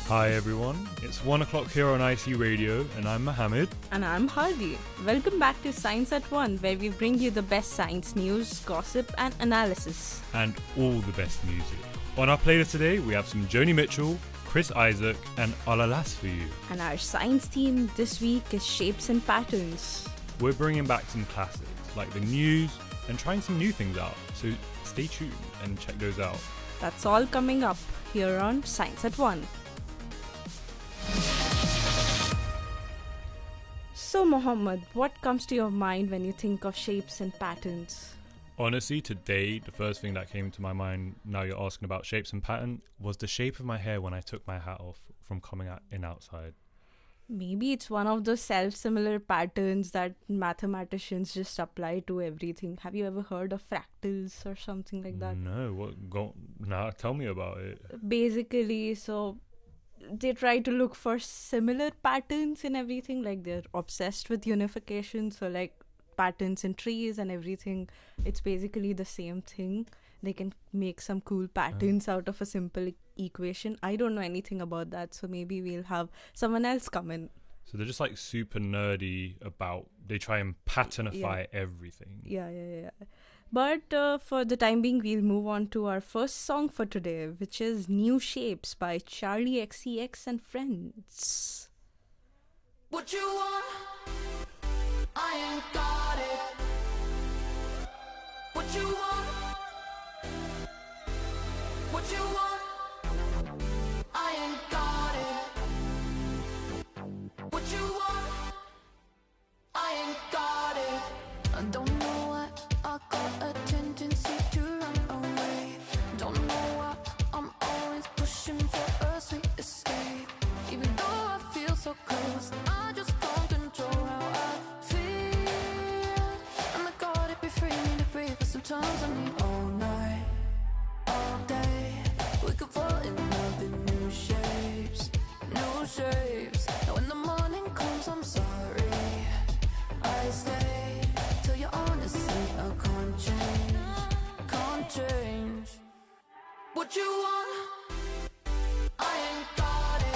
Hi everyone, it's 1 o'clock here on IC Radio and I'm Mohamed. And I'm Hardi. Welcome back to Science at 1, where we bring you the best science news, gossip and analysis. And all the best music. On our playlist today, we have some Joni Mitchell, Chris Isaac and Alalas for you. And our science theme this week is shapes and patterns. We're bringing back some classics, like the news, and trying some new things out. So stay tuned and check those out. That's all coming up here on Science at 1. So Mohammed, what comes to your mind when you think of shapes and patterns? Honestly, today, the first thing that came to my mind, now you're asking about shapes and pattern, was the shape of my hair when I took my hat off from coming in outside. Maybe it's one of those self-similar patterns that mathematicians just apply to everything. Have you ever heard of fractals or something like that? No, tell me about it. Basically, so they try to look for similar patterns in everything, like they're obsessed with unification, so like patterns in trees and everything, it's basically the same thing. They can make some cool patterns out of a simple equation. I don't know anything about that, so maybe we'll have someone else come in. So they're just like super nerdy about, they try and patternify everything. Yeah. But for the time being, we'll move on to our first song for today, which is New Shapes by Charlie XCX and Friends. What you want? I ain't got it. What you want? What you want? I ain't got it. What you want? I ain't got it. I don't know why I got a tendency to run away. Don't know why I'm always pushing for a sweet escape. Even though I feel so close, I just can't control how I feel. And I gotta be free, need to breathe, but sometimes I need all night, all day. We could fall in love in new shapes, new shapes. Now when the morning comes, I'm sorry I stay till you're honest and I can't change. What you want? I ain't got it.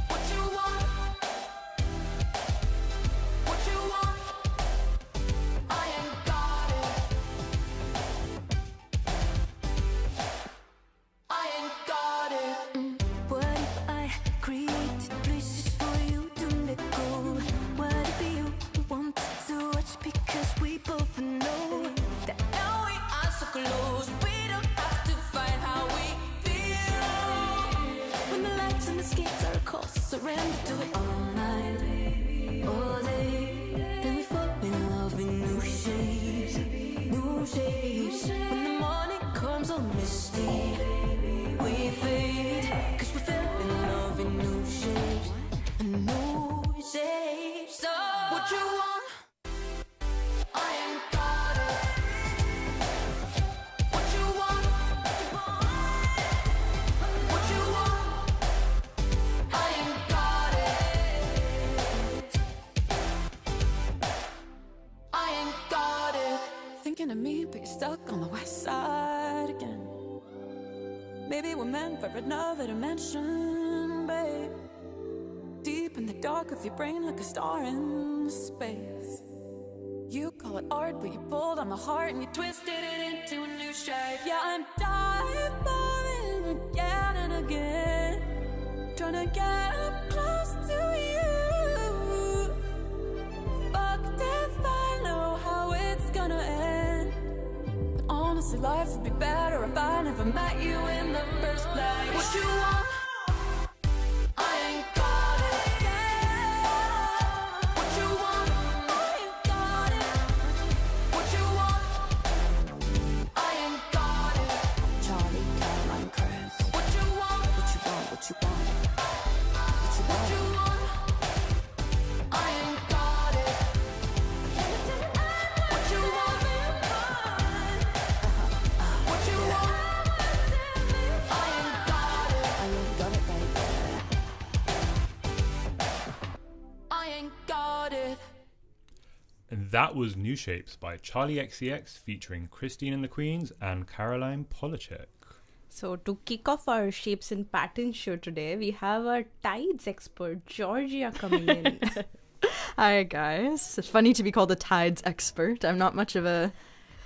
What you want? What you want? I ain't got it. I ain't got it. What if I created places for you to let go? What if you wanted to watch, because we both know that now we are so close. We don't have to fight how we feel. When the lights and the skates are across, surrender to it all night, all day. Then we fall in love in new shapes, new shapes. When the morning comes all misty, we fade, 'cause we fell in love in new shapes, and new shapes. So what you want? I ain't got it. What you want? What you want? I ain't got it. I ain't got it. Thinking of me, but you're stuck on the west side again. Maybe we're meant for another dimension, babe. Deep in the dark of your brain, like a star in space. You call it art, but you pulled on my heart and you twisted it into a new shape. Yeah, I'm diving again and again, trying to get up close to you. Fucked if I know how it's gonna end. But honestly, life would be better if I never met you in the first place. What you want? I ain't got it. What you want? I ain't got it. What you want? I ain't got it. Charlie, Caroline, Chris. What you want? What you want? What you want? What you want? I ain't got it. What you want? What you want? I ain't got it. I ain't got it, baby. I ain't got it. And that was New Shapes by Charlie XCX featuring Christine and the Queens and Caroline Polachek. So to kick off our shapes and patterns show today, we have our tides expert, Georgia, coming in. Hi guys. It's funny to be called a tides expert. I'm not much of a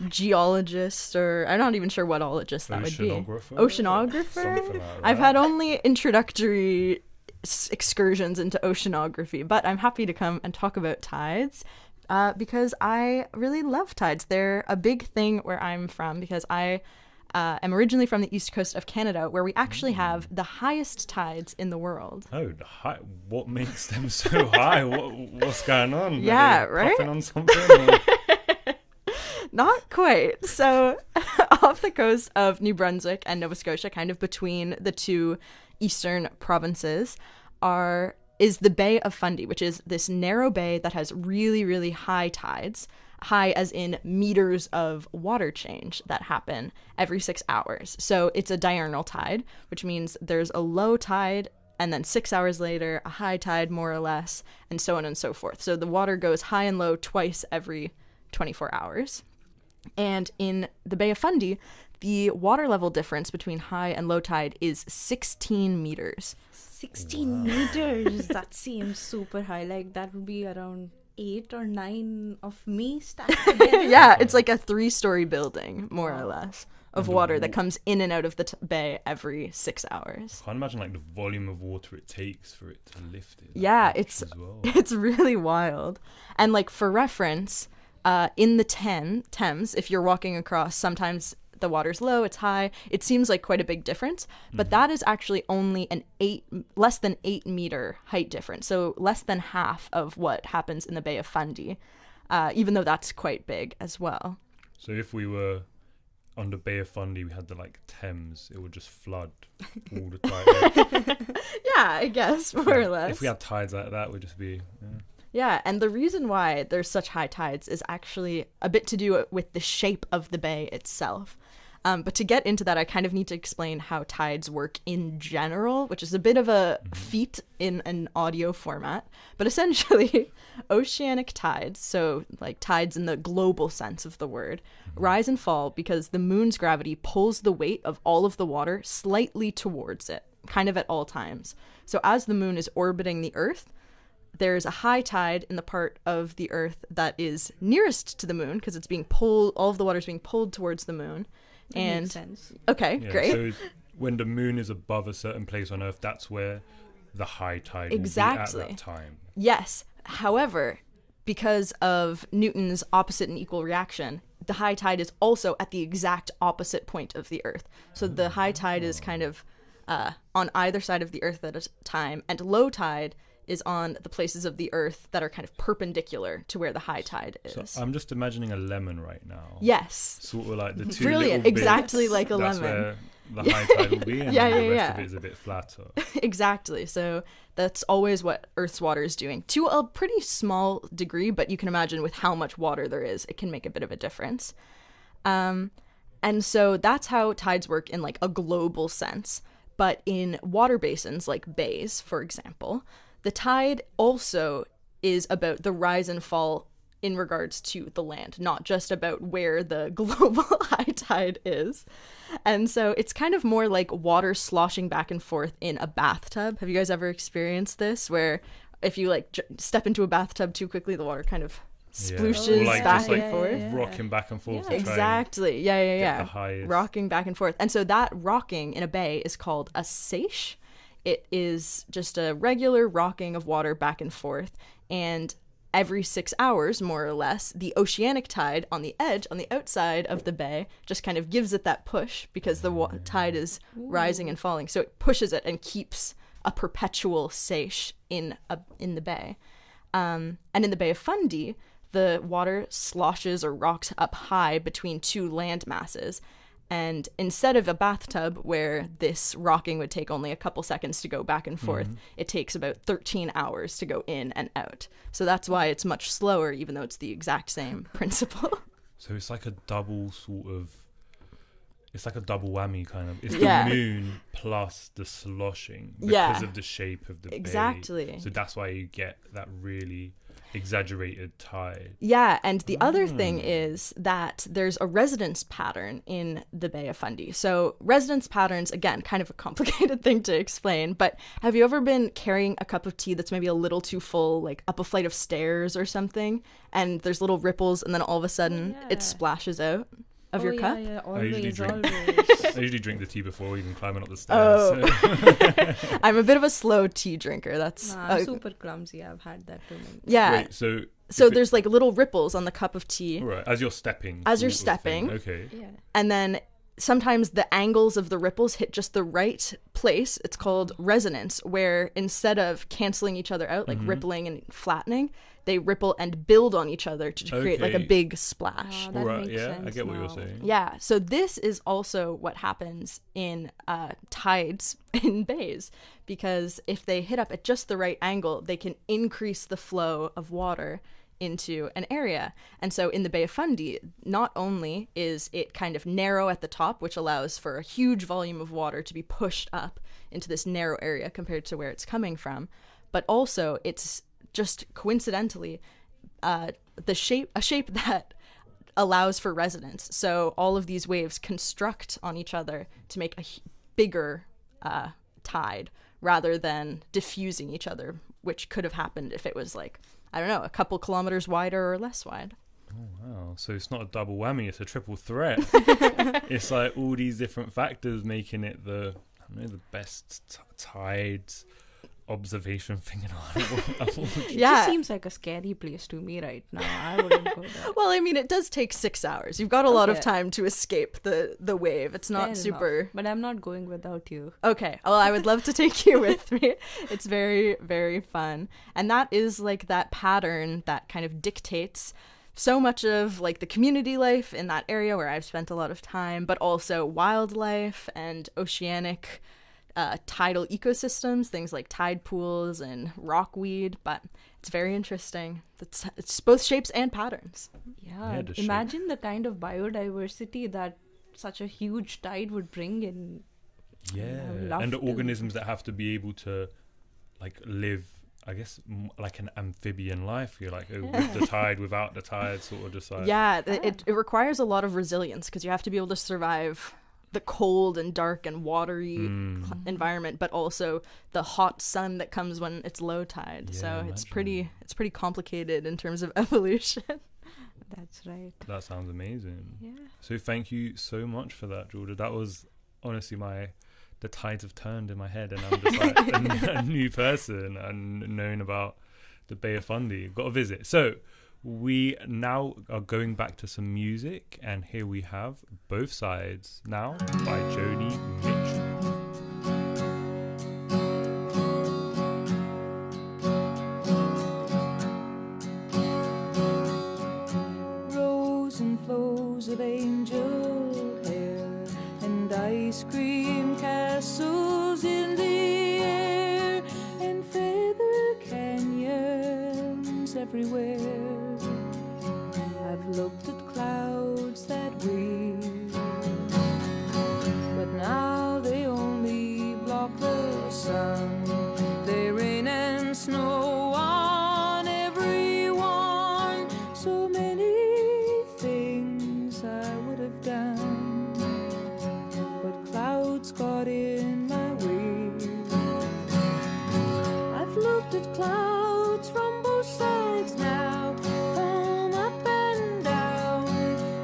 geologist, or I'm not even sure what ologist that would be. Oceanographer? Something like that. I've had only introductory excursions into oceanography, but I'm happy to come and talk about tides because I really love tides. They're a big thing where I'm from because I am originally from the east coast of Canada, where we actually have the highest tides in the world. Oh, what makes them so high? What's going on? Yeah, Are they right? puffing on something? Or? Not quite. So off the coast of New Brunswick and Nova Scotia, kind of between the two eastern provinces, is the Bay of Fundy, which is this narrow bay that has really, really high tides. High as in meters of water change that happen every 6 hours. So it's a diurnal tide, which means there's a low tide and then 6 hours later, a high tide more or less, and so on and so forth. So the water goes high and low twice every 24 hours. And in the Bay of Fundy, the water level difference between high and low tide is 16 meters. 16 meters. That seems super high. Like that would be around 8 or 9 of me stacked together. Yeah, it's like a 3-story building, more or less, of water that comes in and out of the bay every 6 hours. I can't imagine like the volume of water it takes for it to lift it. Yeah, much it's as well. it's really wild. And like for reference, in the Thames, if you're walking across, sometimes the water's low, it's high. It seems like quite a big difference, but that is actually only less than 8 meter height difference. So less than half of what happens in the Bay of Fundy, even though that's quite big as well. So if we were on the Bay of Fundy, we had the Thames, it would just flood all the time. Yeah, I guess, more or less. If we had tides like that, we'd just be... Yeah, and the reason why there's such high tides is actually a bit to do with the shape of the bay itself. But to get into that, I kind of need to explain how tides work in general, which is a bit of a feat in an audio format. But essentially, oceanic tides, so like tides in the global sense of the word, rise and fall because the moon's gravity pulls the weight of all of the water slightly towards it, kind of at all times. So as the moon is orbiting the Earth, there's a high tide in the part of the Earth that is nearest to the moon because it's being pulled, all of the water is being pulled towards the moon. That makes sense. Okay, Yeah, great. so when the moon is above a certain place on Earth, that's where the high tide Exactly. will be at that time. Yes. However, because of Newton's opposite and equal reaction, the high tide is also at the exact opposite point of the Earth. So the high tide is kind of on either side of the Earth at a time, and low tide is on the places of the Earth that are kind of perpendicular to where the high tide is. So I'm just imagining a lemon right now. Yes. Sort of like the two Brilliant. little Exactly bits, like a that's lemon. Where the high tide will be, and Yeah, then the yeah, rest yeah. of it is a bit flatter. Exactly. So that's always what Earth's water is doing to a pretty small degree, but you can imagine with how much water there is, it can make a bit of a difference. And so that's how tides work in like a global sense. But in water basins like bays, for example, the tide also is about the rise and fall in regards to the land, not just about where the global high tide is. And so it's kind of more like water sloshing back and forth in a bathtub. Have you guys ever experienced this, where if you like step into a bathtub too quickly, the water kind of splooshes Or, like, back just, and like, forth? rocking back and forth. Yeah. To try Exactly. Yeah. get the highest. Rocking back and forth. And so that rocking in a bay is called a seiche. It is just a regular rocking of water back and forth. And every 6 hours, more or less, the oceanic tide on the edge, on the outside of the bay, just kind of gives it that push because the tide is rising and falling. So it pushes it and keeps a perpetual seiche in the bay. And in the Bay of Fundy, the water sloshes or rocks up high between two land masses. And instead of a bathtub where this rocking would take only a couple seconds to go back and forth, it takes about 13 hours to go in and out. So that's why it's much slower, even though it's the exact same principle. So it's like a double it's like a double whammy kind of. It's Yeah. the moon plus the sloshing because Yeah. of the shape of the bay. Exactly. So that's why you get that really exaggerated tide. Yeah, and the other thing is that there's a resonance pattern in the Bay of Fundy. So resonance patterns, again, kind of a complicated thing to explain, but have you ever been carrying a cup of tea that's maybe a little too full, like up a flight of stairs or something, and there's little ripples, and then all of a sudden it splashes out of your cup? Yeah, I usually always, drink- always. I usually drink the tea before even climbing up the stairs. Oh. So. I'm a bit of a slow tea drinker. That's Nah, I'm super clumsy. I've had that too many. yeah. Wait, so So if it- there's like little ripples on the cup of tea, right, as you're stepping. As you're sort of thing. stepping. Okay. Yeah. and then sometimes the angles of the ripples hit just the right place. It's called resonance, where instead of canceling each other out, like rippling and flattening, they ripple and build on each other to create like a Okay. big splash. Ah, that Right, makes yeah, sense I get what you're now. saying. Yeah, so this is also what happens in tides in bays, because if they hit up at just the right angle, they can increase the flow of water into an area. And so in the Bay of Fundy, not only is it kind of narrow at the top, which allows for a huge volume of water to be pushed up into this narrow area compared to where it's coming from, but also it's just coincidentally a shape that allows for resonance. So all of these waves construct on each other to make a bigger tide rather than diffusing each other, which could have happened if it was like, I don't know, a couple kilometers wider or less wide. Wow, so it's not a double whammy, it's a triple threat. It's like all these different factors making it the best tides observation thing in our It Yeah. just seems like a scary place to me right now. I wouldn't go there. Well, I mean, it does take 6 hours. You've got a lot of Okay. time to escape the wave. It's not Fair super... enough. But I'm not going without you. Okay. Well, I would love to take you with me. It's very, very fun. And that is like that pattern that kind of dictates so much of like the community life in that area where I've spent a lot of time, but also wildlife and oceanic tidal ecosystems, things like tide pools and rockweed. But it's very interesting. It's both shapes and patterns. Yeah. the shape. Imagine the kind of biodiversity that such a huge tide would bring in. Yeah, I would love and the to. organisms that have to be able to like live, I guess, like an amphibian life. You're like with the tide, without the tide, sort of just like Yeah, it requires a lot of resilience because you have to be able to survive the cold and dark and watery environment, but also the hot sun that comes when it's low tide. Yeah, So it's imagine. pretty complicated in terms of evolution. That's right. That sounds amazing. Yeah. So thank you so much for that, Georgia. That was honestly the tides have turned in my head, and I'm just like a new person and knowing about the Bay of Fundy. Got a visit. So we now are going back to some music, and here we have Both Sides now by Joni Mitchell. Rows and flows of angel hair and ice cream castles in the air and feather canyons everywhere. I've looked at clouds that way, but now they only block the sun. They rain and snow on everyone. So many things I would have done, but clouds got in my way. I've looked at clouds from both sides now, from up and down,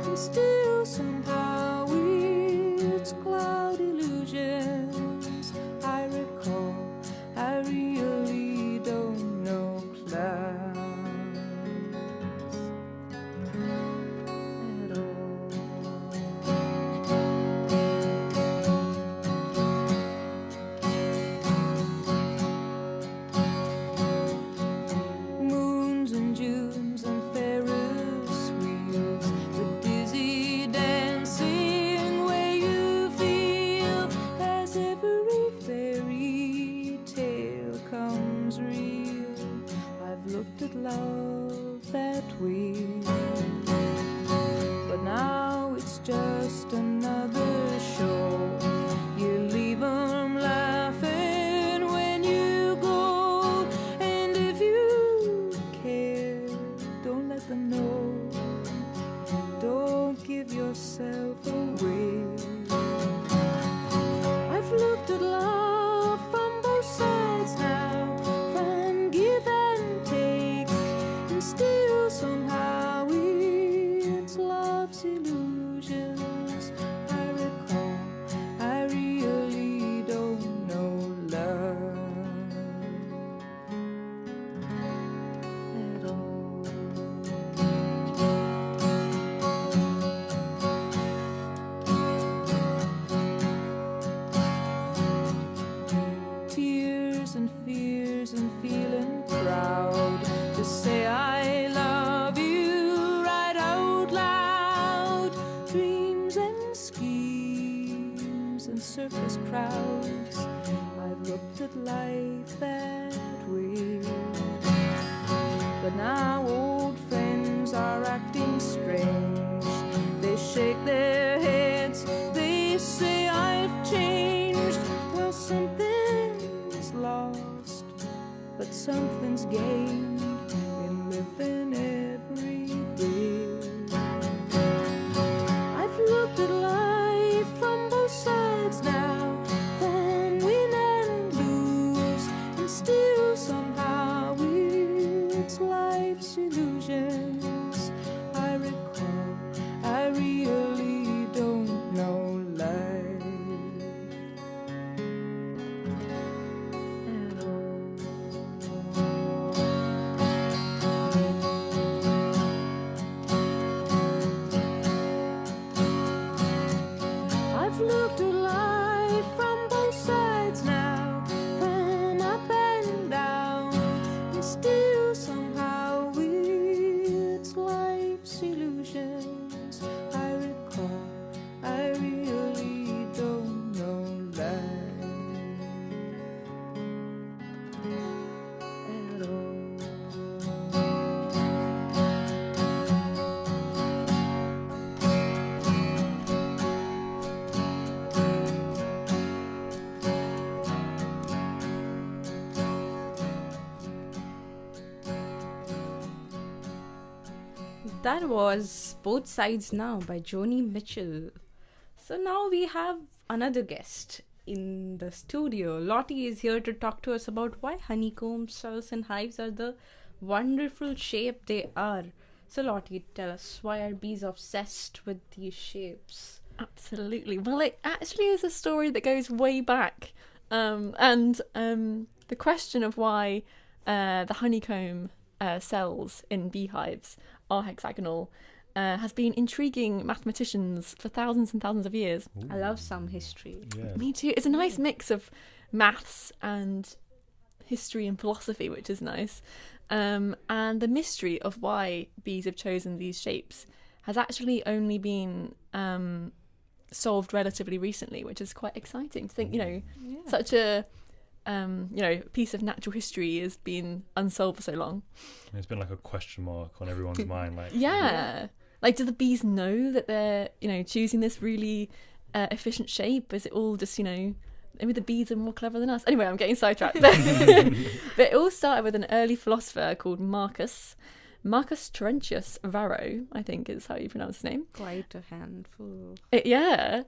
and still somehow it's cloud illusions. I recall I really don't know clouds at all. Moons and Junes and Ferris wheels, the dizzy dancing way you feel as if something's lost, but something's gained in living every day. I've looked at life from both sides now, from win and lose, and still somehow it's life's illusions I recall. I really don't know life at all. I've looked at life from both sides now, from up and down, and still somehow it's life's illusions I recall. I really don't know life at all. That was Both Sides Now by Joni Mitchell. So now we have another guest in the studio. Lottie is here to talk to us about why honeycombs, cells and hives are the wonderful shape they are. So Lottie, tell us, why are bees obsessed with these shapes? Absolutely. Well, it actually is a story that goes way back. The question of why the honeycomb cells in beehives are hexagonal has been intriguing mathematicians for thousands and thousands of years. I love some history. Yeah. Me too. It's a nice mix of maths and history and philosophy, which is nice. And the mystery of why bees have chosen these shapes has actually only been solved relatively recently, which is quite exciting to think, such a piece of natural history has been unsolved for so long. It's been like a question mark on everyone's mind. Like, Yeah. Like, do the bees know that they're, choosing this really efficient shape? Is it all just, maybe the bees are more clever than us? Anyway, I'm getting sidetracked. But it all started with an early philosopher called Marcus Terentius Varro, I think is how you pronounce his name. Quite a handful. Yeah.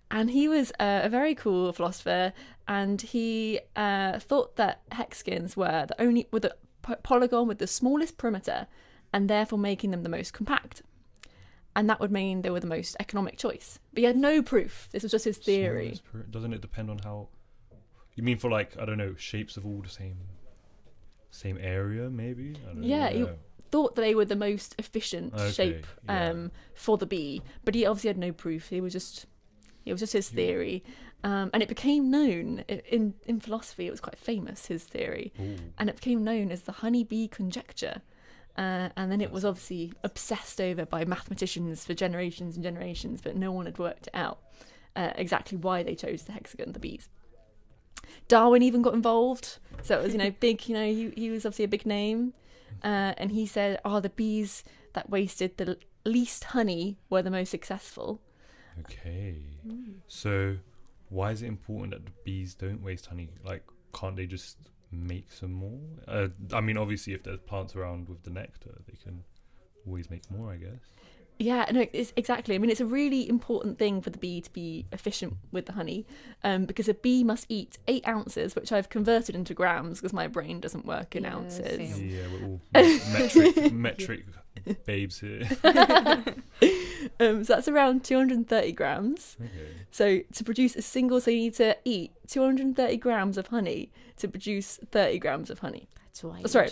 And he was a very cool philosopher, and he thought that hexagons were the polygon with the smallest perimeter, and therefore making them the most compact. And that would mean they were the most economic choice. But he had no proof. This was just his theory. Doesn't it depend on how? You mean for like, I don't know, shapes of all the same area, maybe? I don't Yeah, know. he thought that they were the most efficient shape for the bee, but he obviously had no proof. It was just his theory. And it became known in philosophy. It was quite famous, his theory. Ooh. And it became known as the honeybee conjecture. And then it was obviously obsessed over by mathematicians for generations and generations, but no one had worked it out exactly why they chose the hexagon, the bees. Darwin even got involved, so it was big. He was obviously a big name, and he said, the bees that wasted the least honey were the most successful. Okay. So why is it important that the bees don't waste honey? Like, can't they just make some more? I mean, obviously, if there's plants around with the nectar, they can always make more, I guess. Yeah, no, it's exactly. I mean, it's a really important thing for the bee to be efficient with the honey, because a bee must eat 8 ounces, which I've converted into grams because my brain doesn't work in ounces. same. Yeah, we're all metric babes here. So that's around 230 grams. Okay. So to produce a single, so you need to eat 230 grams of honey to produce 30 grams of honey. That's why.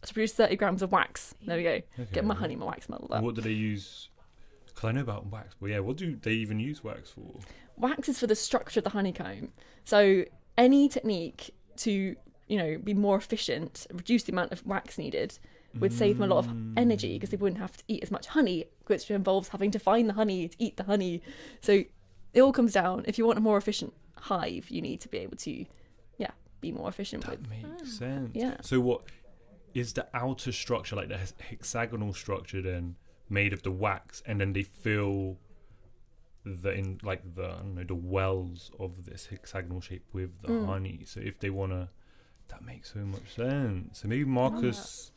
To produce 30 grams of wax. There we go. Okay. Get my honey, my wax muddled up. What do they use? Because I know about wax, but yeah, what do they even use wax for? Wax is for the structure of the honeycomb. So any technique to, be more efficient, reduce the amount of wax needed, would save them a lot of energy because they wouldn't have to eat as much honey, which involves having to find the honey to eat the honey. So it all comes down, if you want a more efficient hive, you need to be able to, be more efficient That with. makes sense. Yeah. So what is the outer structure, like the hexagonal structure, then made of the wax, and then they fill the wells of this hexagonal shape with the honey. So if they wanna, that makes so much sense. So maybe Marcus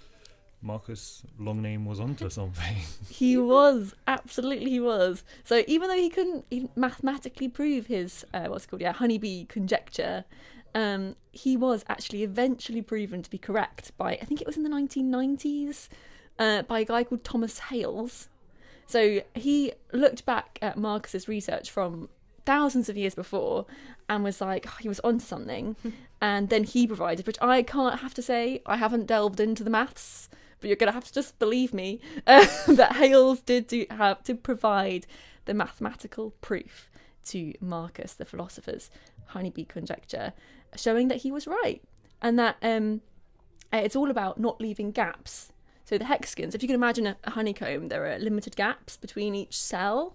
long name was onto something. He was, absolutely he was. So even though he couldn't mathematically prove his honeybee conjecture, he was actually eventually proven to be correct by, I think it was in the 1990s, by a guy called Thomas Hales. So he looked back at Marcus's research from thousands of years before and was like, he was onto something. And then he provided, which I can't have to say, I haven't delved into the maths, but you're going to have to just believe me, that Hales did have to provide the mathematical proof to Marcus, the philosopher's honeybee conjecture, showing that he was right. And that it's all about not leaving gaps. So the hexagons, if you can imagine a honeycomb, there are limited gaps between each cell,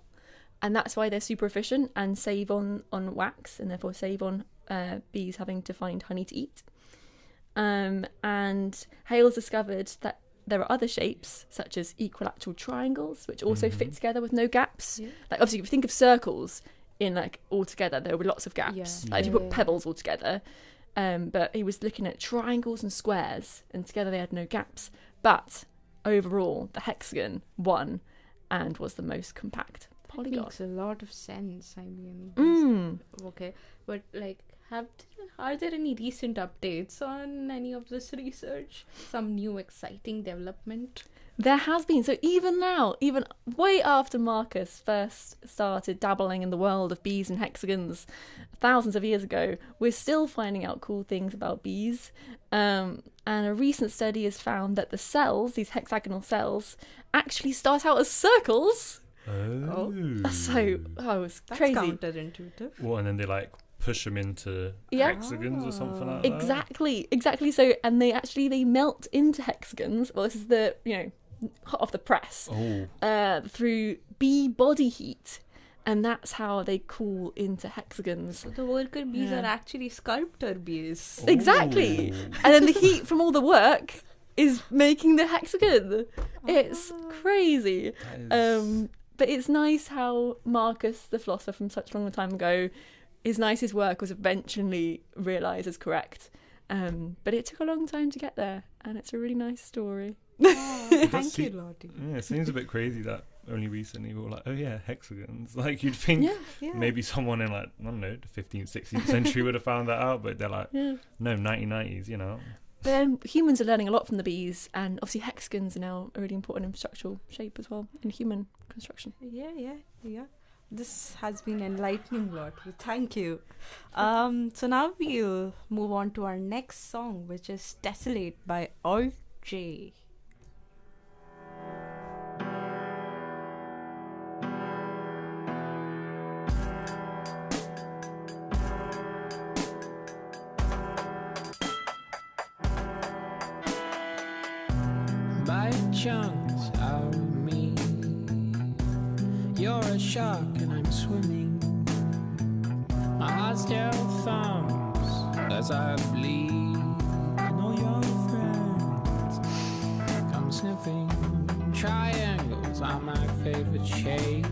and that's why they're super efficient and save on wax, and therefore save on bees having to find honey to eat. And Hales discovered that there are other shapes, such as equilateral triangles, which also fit together with no gaps. Yeah. Like, obviously, if you think of circles in, like, all together, there will be lots of gaps. Like, if you put pebbles all together. But he was looking at triangles and squares, and together they had no gaps. But overall, the hexagon won and was the most compact polygon. That makes a lot of sense. I mean, okay. But, like, are there any recent updates on any of this research? Some new exciting development? There has been. So even now, even way after Marcus first started dabbling in the world of bees and hexagons thousands of years ago, we're still finding out cool things about bees. And a recent study has found that the cells, these hexagonal cells, actually start out as circles. Oh. So, it's That's crazy. counterintuitive. Well, and then they like push them into hexagons or something like that. Exactly. So, and they melt into hexagons. Well, this is the, hot off the press. Through bee body heat. And that's how they cool into hexagons. So the worker bees are actually sculptor bees. Oh. Exactly. And then the heat from all the work is making the hexagon. It's crazy. But it's nice how Marcus, the philosopher from such a long time ago, his work was eventually realised as correct. But it took a long time to get there, and it's a really nice story. Thank you, Lottie. Yeah, it seems a bit crazy that only recently we were like, oh yeah, hexagons. Like, you'd think maybe someone in, like, I don't know, the 15th, 16th century would have found that out, but they're like, no, 1990s, But humans are learning a lot from the bees, and obviously hexagons are now a really important in structural shape as well, in human construction. Yeah. This has been enlightening, Lottie. Thank you. So now we'll move on to our next song, which is Tessellate by Alt J. By chunks out of me, you're a shark and I'm swimming. My heart still thumps as I bleed, and all your friends come sniffing. Triangles are my favorite shape.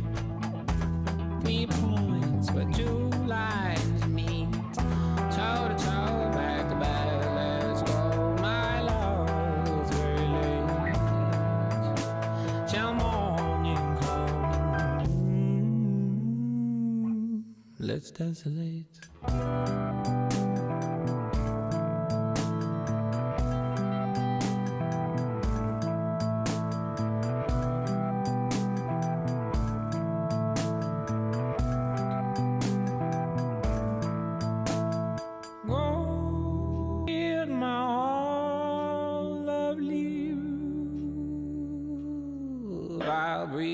3 points where 2 lines meet, toe to toe, back to back. Let's go, my love. It's very late till morning comes. Let's desolate.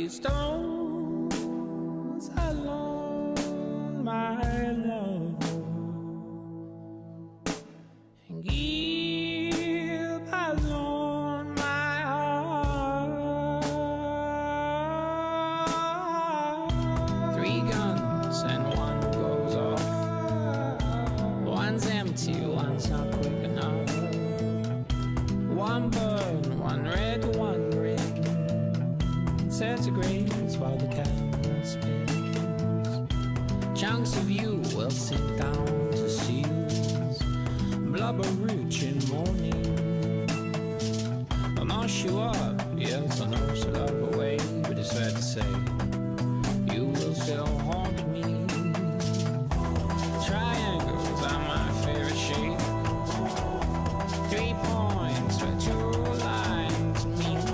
Stones along my love, and give alone my heart. 3 guns and 1 goes off. One's empty, one's not quick enough. 1 burn, 1 red, 1 ring. Centigrades while the candles spin. up a rich in morning. I'll mash you up, yes, I know it's a lot of a way, but it's fair to say you will still haunt me. Triangles are my favorite shape. 3 points where 2 lines meet.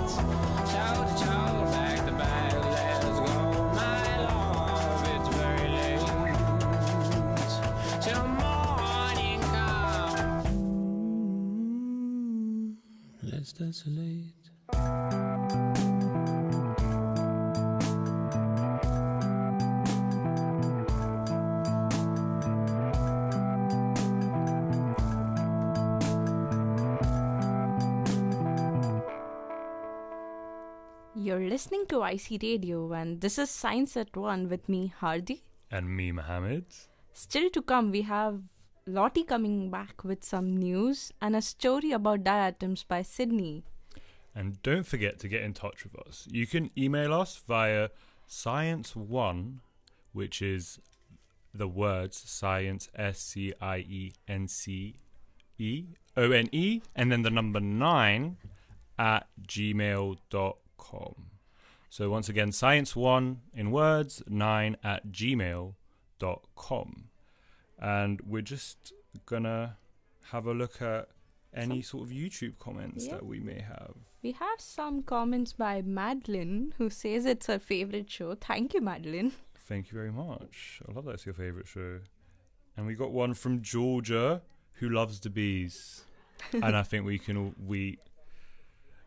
Toe to toe, back to back, let's go, my love. It's very late till morning comes. Let's desolate. You're listening to IC Radio, and this is Science at 1 with me, Hardi. And me, Mohamed. Still to come, we have Lottie coming back with some news and a story about diatoms by Sydney. And don't forget to get in touch with us. You can email us via science1, which is the words science, SCIENCEONE, and then the number 9 at gmail.com. So once again, science1 in words, 9 at gmail.com. And we're just gonna have a look at any sort of YouTube comments that we may have. We have some comments by Madeline, who says it's her favorite show. Thank you, Madeline. Thank you very much. I love that it's your favourite show. And we got one from Georgia, who loves the bees. And I think we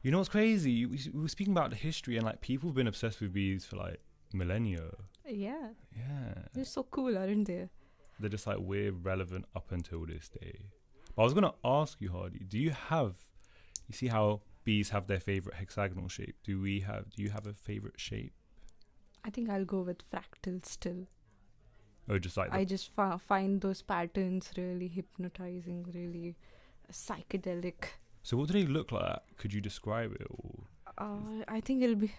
you know what's crazy? We were speaking about the history, and like people have been obsessed with bees for like millennia. Yeah. Yeah. They're so cool, aren't they? They're just like we're relevant up until this day. But I was gonna ask you, Hardy, you see how bees have their favourite hexagonal shape? Do you have a favourite shape? I think I'll go with fractal still. Or just like I just find those patterns really hypnotizing, really psychedelic. So what do they look like? Could you describe it? Or I think it'll be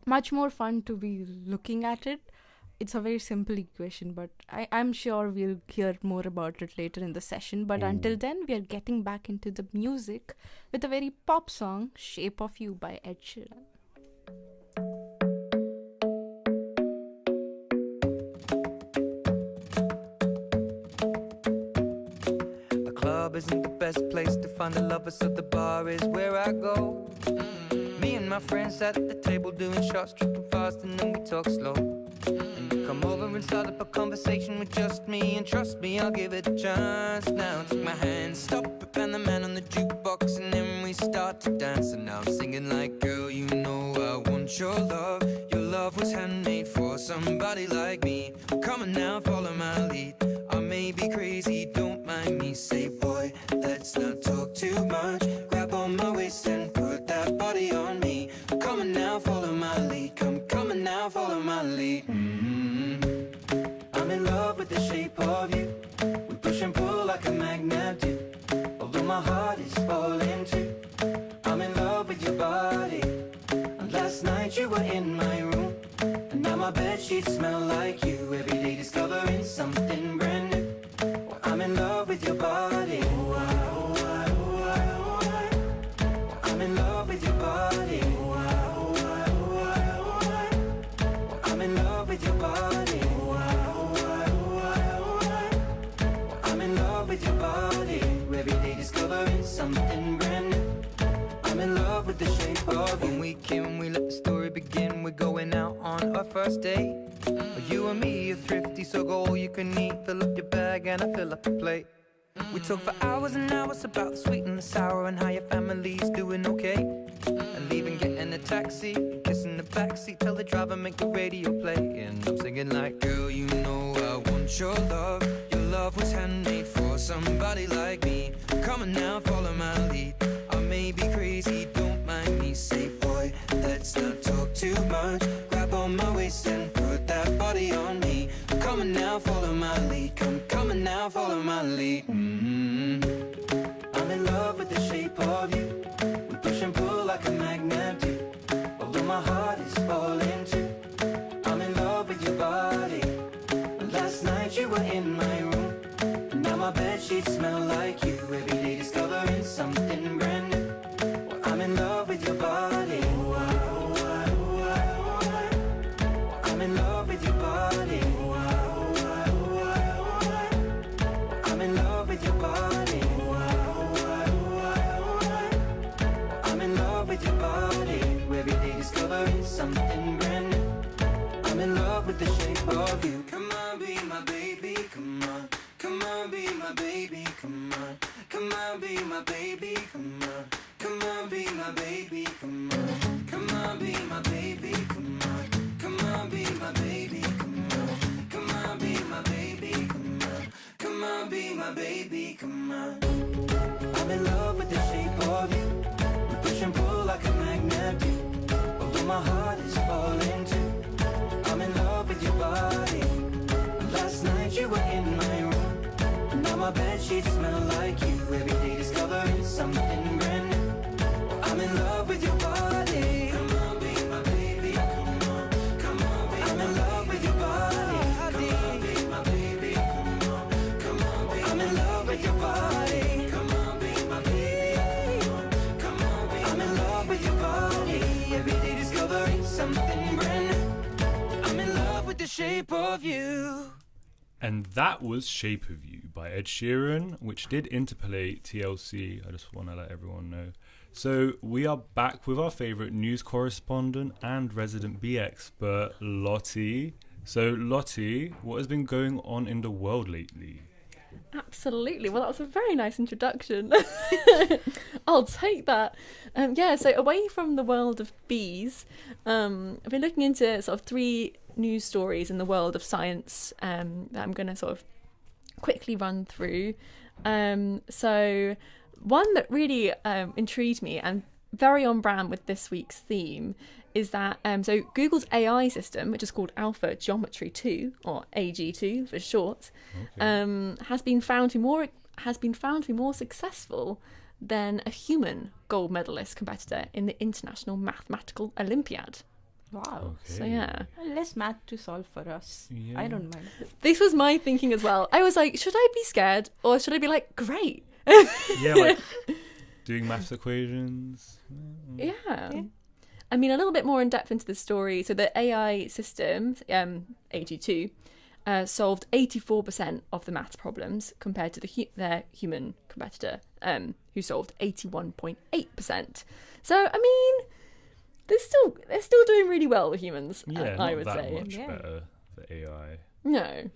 much more fun to be looking at it. It's a very simple equation, but I'm sure we'll hear more about it later in the session. But until then, we are getting back into the music with a very pop song, Shape of You by Ed Sheeran. The club isn't the best place to find a lover, so the bar is where I go. Me and my friends at the table doing shots, tripping fast, and then we talk slow. And you come over and start up a conversation with just me, and trust me, I'll give it a chance. Now take my hand, stop it, and the man on the jukebox, and then we start to dance. And now I'm singing like, girl, you know I want your love. Your love was handmade for somebody like me. Come on now, follow my lead. I may be crazy, don't mind me. Say, boy, let's not talk too much. Grab on my waist and put that body on me. Come on now, follow my lead. Come on now, follow my lead. I'm in love with the shape of you. We push and pull like a magnet do. Although my heart is falling too. I'm in love with your body. And last night you were in my room, and now my bedsheets smell like you. Every day discovering something brand new. Well, I'm in love with your body. I'm in love with your body. I'm in love with your body. I'm in love with your body. Every day discovering something brand new. I'm in love with the shape of you. When we came, we let the story begin. We're going out on our first date. You and me are thrifty, so go all you can eat. Fill up your bag and I fill up the plate. We talk for hours and hours about the sweet and the sour, and how your family's doing okay. And leaving, getting a taxi, kissing the backseat, tell the driver make the radio play. And I'm singing like, girl, you know I want your love. Your love was handmade for somebody like me. Come on now, follow my lead. I may be crazy, don't mind me. Say, boy, let's not talk too much. Grab on my waist and put that body on me. Come on now, follow my lead. Come on now, follow my lead. I'm in love with the shape of you. We push and pull like a magnet do. Although my heart is falling too. I'm in love with your body. Last night you were in my room, and now my bedsheets smell like you. my baby, come on. Come on, be my baby, come on. Come on, be my baby, come on. Come on, be my baby, come on. Come on, be my baby, come on. Come on, be my baby, come on. Come on, be my baby, come on. I'm in love with the shape of you. We push and pull like a magnet do. Although my heart is falling too. I'm in love with your body. Last night you were in my room. Now my bedsheets smell like you. Every day discovering something brand new. I'm in love with your body. Come on, be my baby. Come on, come on, be I'm in love with your body. Come on, be my baby. Come on, come on, be I'm in love with your body. Come on, be my baby. Come on, come on, be I'm in love with your body. Every day discovering something brand new. I'm in love with the shape of you. And that was Shape of You by Ed Sheeran, which did interpolate TLC. I just want to let everyone know. So we are back with our favourite news correspondent and resident bee expert, Lottie. So Lottie, what has been going on in the world lately? Absolutely. Well, that was a very nice introduction. I'll take that. So away from the world of bees, I've been looking into sort of 3 news stories in the world of science that I'm going to sort of quickly run through. So one that really intrigued me and very on brand with this week's theme is that so Google's AI system, which is called Alpha Geometry 2 or AG2 for short, has been found to be more successful than a human gold medalist competitor in the International Mathematical Olympiad. Wow. Okay. So yeah, Less math to solve for us. Yeah. I don't mind. this was my thinking as well. I was like, should I be scared or should I be like, great? Yeah, like doing maths equations. Yeah. I mean, a little bit more in depth into the story. So the AI system, AG2, solved 84% of the maths problems compared to their human competitor, who solved 81.8%. So, I mean, they're still doing really well, the humans, Yeah, I not would that say. much better, the AI. No.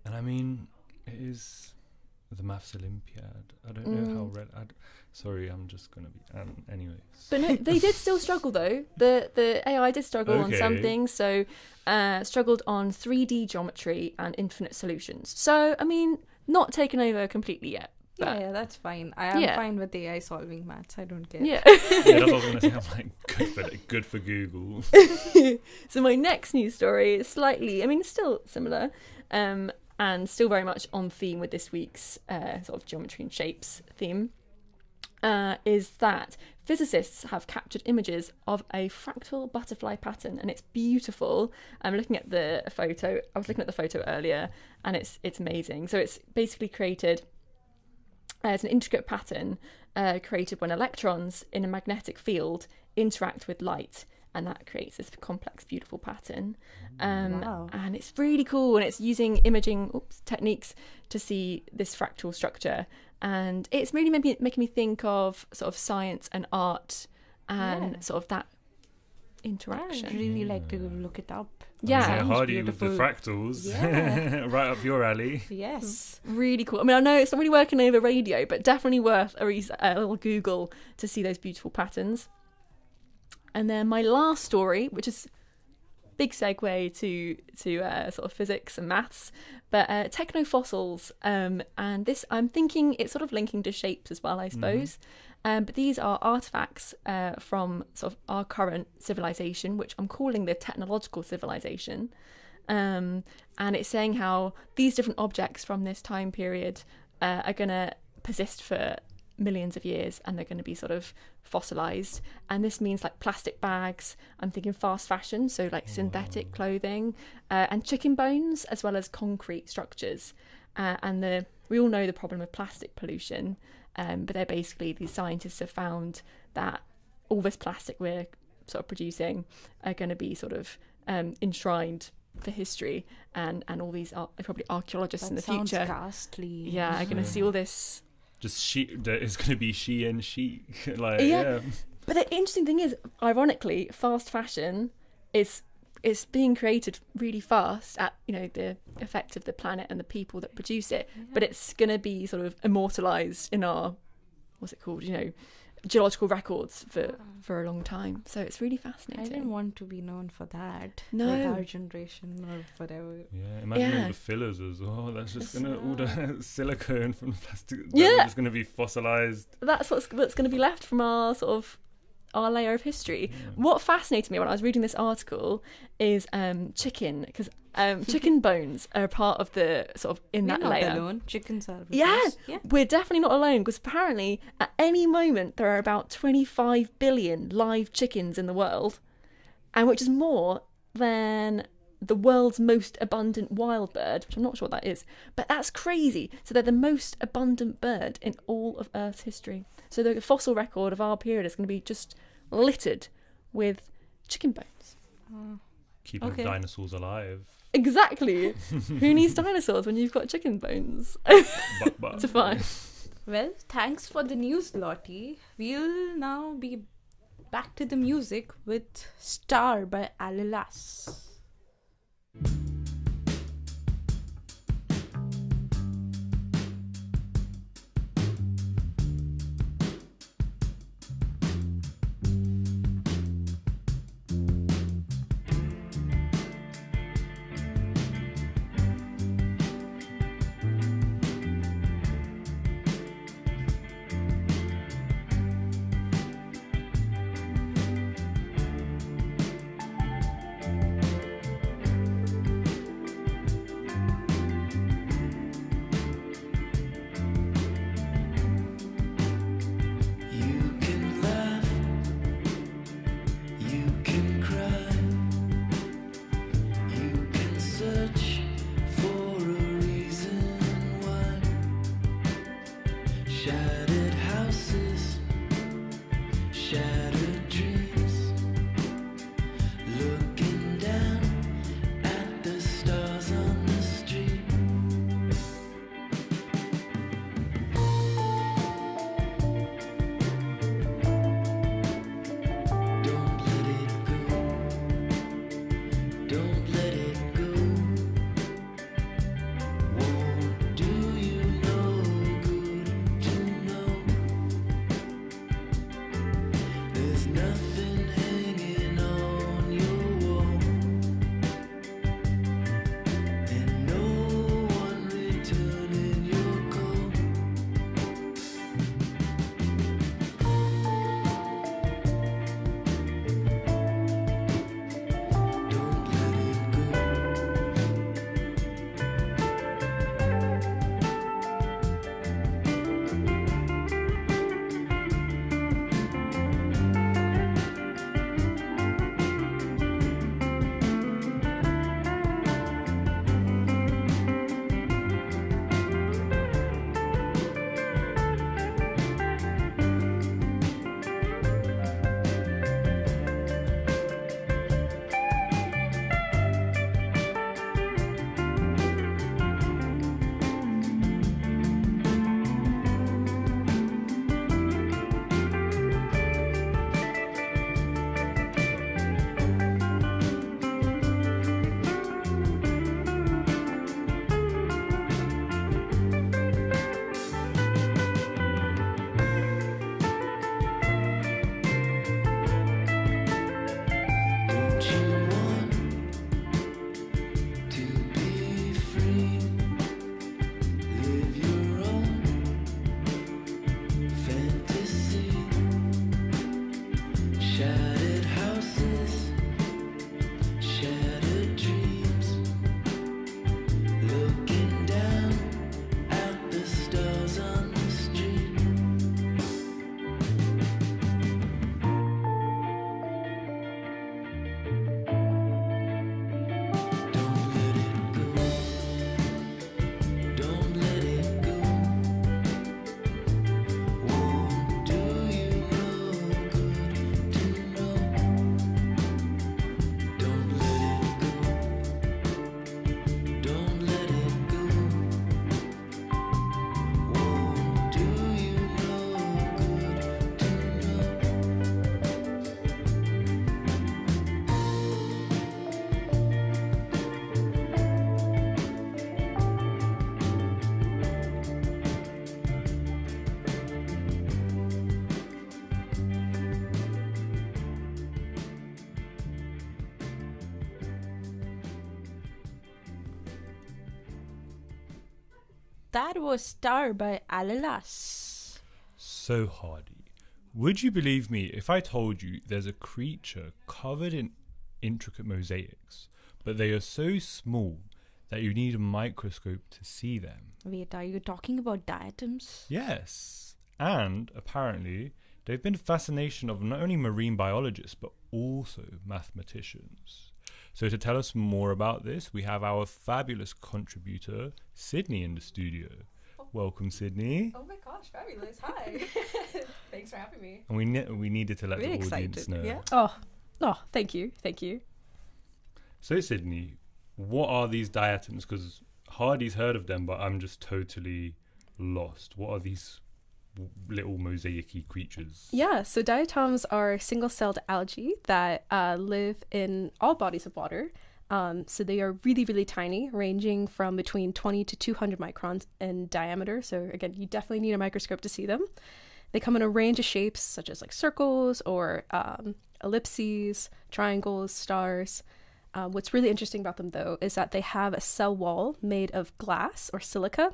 And I mean, it is the Maths Olympiad. I don't know how sorry, I'm just going to be... anyways. But no, they did still struggle, though. The AI did struggle on some things. So struggled on 3D geometry and infinite solutions. So, I mean, not taken over completely yet. But Yeah, that's fine. I am fine with AI solving maths. I don't care. yeah. Yeah, that's what I was going to say. I'm like, good for Google. So my next news story is slightly, I mean, still similar, and still very much on theme with this week's sort of geometry and shapes theme, is that physicists have captured images of a fractal butterfly pattern, and it's beautiful. I'm looking at the photo. I was looking at the photo earlier, and it's amazing. So it's basically created as an intricate pattern created when electrons in a magnetic field interact with light, and that creates this complex, beautiful pattern. Wow. And it's really cool, and it's using imaging techniques to see this fractal structure. And it's really making me think of sort of science and art and sort of that interaction. I'd really like to look it up. Yeah. Sounds Hardy with the beautiful. fractals. Yeah. Right up your alley. Yes. Really cool. I mean, I know it's not really working over radio, but definitely worth a little Google to see those beautiful patterns. And then my last story, which is big segue to sort of physics and maths, but technofossils. And this, I'm thinking it's sort of linking to shapes as well, I suppose. But these are artifacts from sort of our current civilization, which I'm calling the technological civilization. And it's saying how these different objects from this time period are going to persist for millions of years, and they're going to be sort of fossilized. And this means like plastic bags, I'm thinking fast fashion, so like synthetic clothing, and chicken bones, as well as concrete structures. And we all know the problem of plastic pollution, but they're basically, these scientists have found that all this plastic we're sort of producing are going to be sort of enshrined for history, and all these are probably archaeologists in the future. Sounds ghastly. Yeah, are going to see all this. Just it's going to be she and chic. Like, Yeah. But the interesting thing is, ironically, fast fashion is it's being created really fast at, you know, the effect of the planet and the people that produce it, but it's going to be sort of immortalized in our, what's it called, you know, geological records for a long time. So it's really fascinating. I didn't want to be known for that. No. Like our generation or whatever. Yeah, imagine Yeah. all the fillers as well. That's just gonna all the silicone from the plastic. Yeah. That's just gonna be fossilized. That's what's going to be left from our sort of our layer of history. What fascinated me when I was reading this article is chicken, because chicken bones are a part of the sort of in We're that not layer. alone. Chickens are with Yeah, us. Yeah. we're definitely not alone, because apparently at any moment there are about 25 billion live chickens in the world, and which is more than the world's most abundant wild bird, which I'm not sure what that is, but that's crazy. So they're the most abundant bird in all of Earth's history. So the fossil record of our period is going to be just littered with chicken bones. Keeping Okay. dinosaurs alive. Exactly. Who needs dinosaurs when you've got chicken bones But to find? Well, thanks for the news, Lottie. We'll now be back to the music with Star by Alilas. You can laugh, you can cry, you can search for a reason why. Shattered houses, shattered dreams, looking down at the stars on the street. Don't let it go. Don't let it go. Won't do you no good to know. There's nothing That was Star by Alalas. So Hardy, would you believe me if I told you there's a creature covered in intricate mosaics, but they are so small that you need a microscope to see them? Wait, are you talking about diatoms? Yes. And apparently they've been a fascination of not only marine biologists but also mathematicians. So to tell us more about this, we have our fabulous contributor Sydney in the studio. Welcome, Sydney. Oh my gosh, fabulous. Hi. Thanks for having me. And we needed to let We're the audience know. Yeah. Oh, thank you. Thank you. So Sydney, what are these diatoms? Because Hardy's heard of them, but I'm just totally lost. What are these little mosaic-y creatures? Yeah, so diatoms are single-celled algae that live in all bodies of water. So they are really, really tiny, ranging from between 20 to 200 microns in diameter. So again, you definitely need a microscope to see them. They come in a range of shapes, such as like circles or ellipses, triangles, stars. What's really interesting about them, though, is that they have a cell wall made of glass or silica,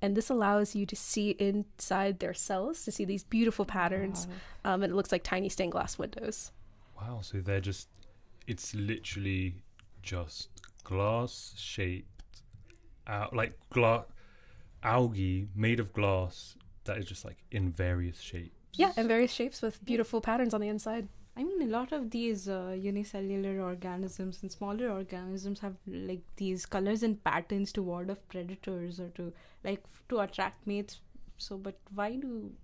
and this allows you to see inside their cells, to see these beautiful patterns, and it looks like tiny stained glass windows. Wow, so they're just, it's literally just glass-shaped, algae made of glass that is just like in various shapes. Yeah, and various shapes with beautiful patterns on the inside. I mean, a lot of these unicellular organisms and smaller organisms have like these colors and patterns to ward off predators or to to attract mates. So, but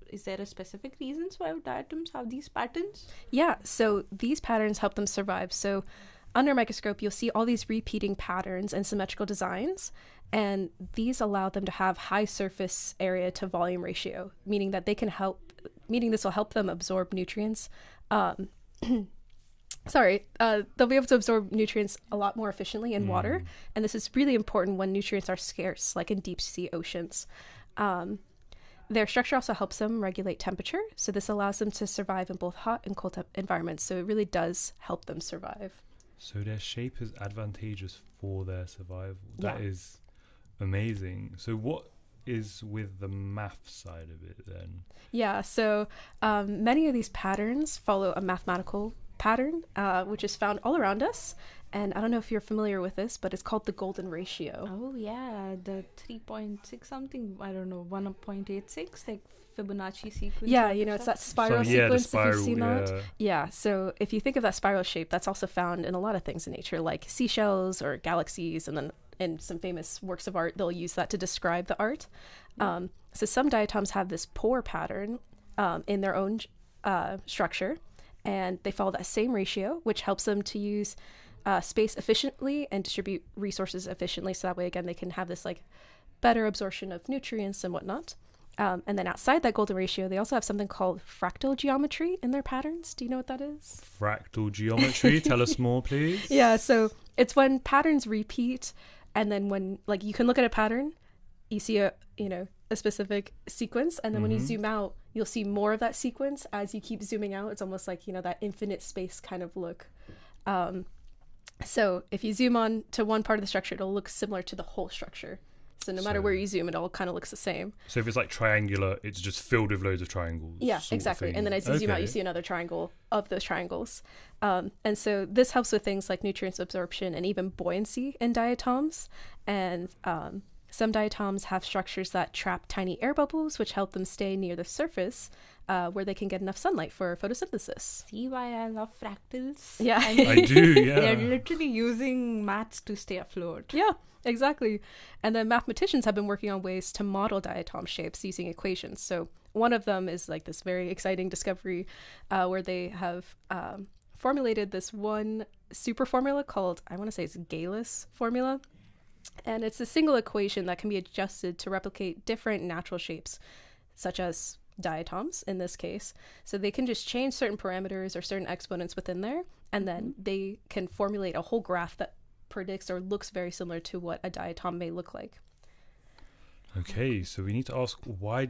is there a specific reasons why diatoms have these patterns? Yeah, so these patterns help them survive. So under a microscope, you'll see all these repeating patterns and symmetrical designs, and these allow them to have high surface area to volume ratio, meaning this will help them absorb nutrients. They'll be able to absorb nutrients a lot more efficiently in water, and this is really important when nutrients are scarce, like in deep sea oceans. Their structure also helps them regulate temperature, so this allows them to survive in both hot and cold environments, so it really does help them survive. So their shape is advantageous for their survival. Yeah. That is amazing. So what is with the math side of it then? Yeah, so many of these patterns follow a mathematical pattern, which is found all around us. And I don't know if you're familiar with this, but it's called the golden ratio. Oh yeah, the 3.6 something, I don't know, 1.86, like Fibonacci sequence. Yeah, it's that spiral sequence, if you've seen that. Yeah, so if you think of that spiral shape, that's also found in a lot of things in nature, like seashells or galaxies, and then in some famous works of art, they'll use that to describe the art. So some diatoms have this pore pattern in their own structure, and they follow that same ratio, which helps them to use space efficiently and distribute resources efficiently. So that way, again, they can have this like better absorption of nutrients and whatnot. And then outside that golden ratio, they also have something called fractal geometry in their patterns. Do you know what that is? Fractal geometry? Tell us more, please. Yeah, so it's when patterns repeat, and then when like you can look at a pattern, you see a specific sequence, and then when you zoom out, you'll see more of that sequence as you keep zooming out. It's almost like that infinite space kind of look. So if you zoom on to one part of the structure, it'll look similar to the whole structure. So no matter where you zoom, it all kind of looks the same. So if it's like triangular, it's just filled with loads of triangles. Yeah, exactly. And then as you zoom out, you see another triangle of those triangles. And so this helps with things like nutrients absorption and even buoyancy in diatoms. And some diatoms have structures that trap tiny air bubbles, which help them stay near the surface, where they can get enough sunlight for photosynthesis. See why I love fractals? Yeah. I do, yeah. They're literally using maths to stay afloat. Yeah, exactly. And then mathematicians have been working on ways to model diatom shapes using equations. So one of them is like this very exciting discovery where they have formulated this one super formula called, I want to say it's Gale's formula. And it's a single equation that can be adjusted to replicate different natural shapes, such as diatoms in this case. So they can just change certain parameters or certain exponents within there, and then they can formulate a whole graph that predicts or looks very similar to what a diatom may look like. Okay, so we need to ask why,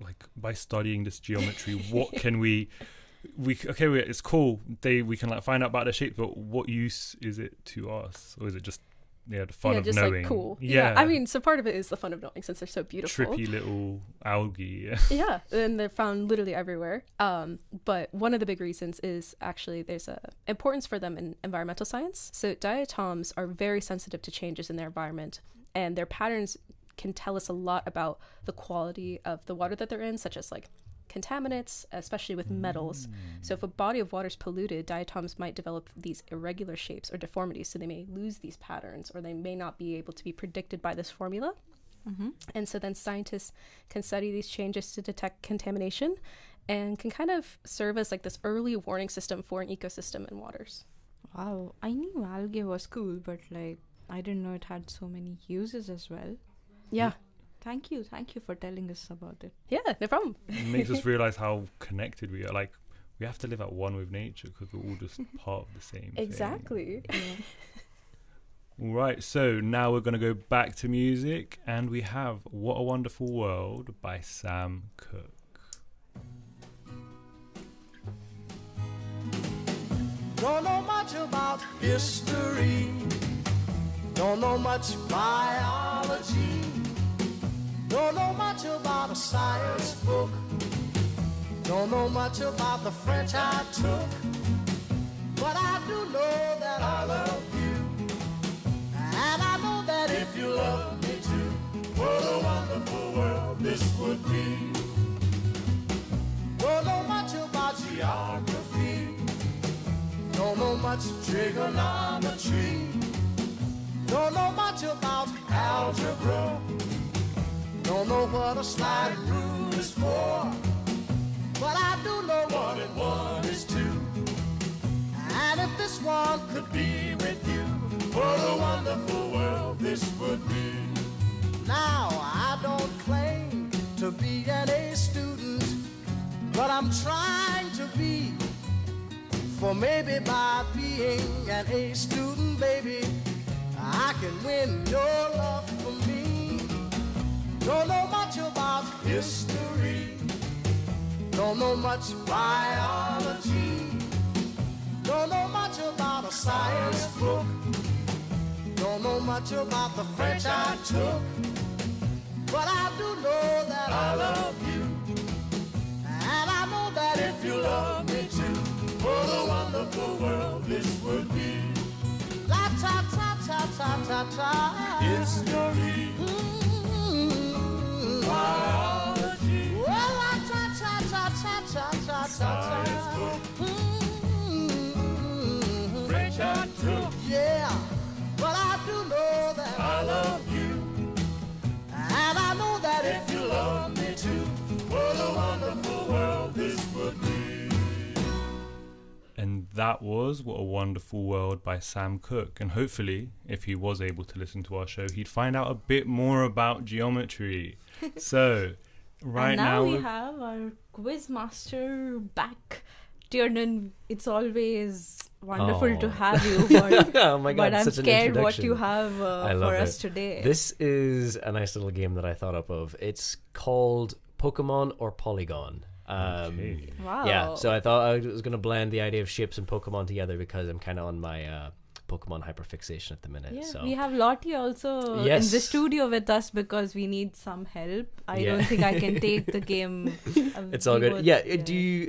like, by studying this geometry, what can it's cool. We can like find out about their shape, but what use is it to us, or is it just the fun yeah, of just knowing. like cool. Yeah. I mean, so part of it is the fun of knowing since they're so beautiful. Trippy little algae. Yeah, and they're found literally everywhere. But one of the big reasons is actually there's a importance for them in environmental science. So diatoms are very sensitive to changes in their environment, and their patterns can tell us a lot about the quality of the water that they're in, such as like contaminants, especially with metals. So if a body of water is polluted, diatoms might develop these irregular shapes or deformities, so they may lose these patterns, or they may not be able to be predicted by this formula. And so then scientists can study these changes to detect contamination and can kind of serve as like this early warning system for an ecosystem in waters. Wow, I knew algae was cool, but like I didn't know it had so many uses as well. Yeah. Thank you for telling us about it. Yeah, no problem. It makes us realize how connected we are. Like, we have to live at one with nature because we're all just part of the same thing. Exactly. All right, so now we're going to go back to music, and we have What a Wonderful World by Sam Cooke. Don't know much about history, don't know much biology, don't know much about a science book, don't know much about the French I took, but I do know that I love you, and I know that if you love me too, what a wonderful world this would be. Don't know much about geography, don't know much trigonometry, don't know much about algebra, don't know what a slide rule is for, but I do know 1 and 1 is 2. And if this one could be with you, what a wonderful world this would be. Now, I don't claim to be an A student, but I'm trying to be. For maybe by being an A student, baby, I can win your love for me. Don't know much about history, don't know much biology, don't know much about a science book, don't know much about the French I took, but I do know that I love you, and I know that if you love me too, what a wonderful world this would be. La ta ta ta ta ta ta. History. Biology. Well, la ta ta ta ta ta ta ta. Science book. French I took. Yeah, but I do know that I love you, and I know that if you love me too, what a wonderful world this would be. And that was What a Wonderful World by Sam Cooke. And hopefully, if he was able to listen to our show, he'd find out a bit more about geometry. So, right and now we have our quiz master back. Tiernan, it's always wonderful to have you. But, oh my God, but I'm such an scared what introduction. you have for us it. today. This is a nice little game that I thought up of. It's called Pokemon or Polygon. Okay. Wow. Yeah, so I thought I was going to blend the idea of ships and Pokemon together because I'm kind of on my Pokemon hyperfixation at the minute. Yeah, so. we have Lottie also Yes. in the studio with us because we need some help. I don't think I can take the game. It's all good.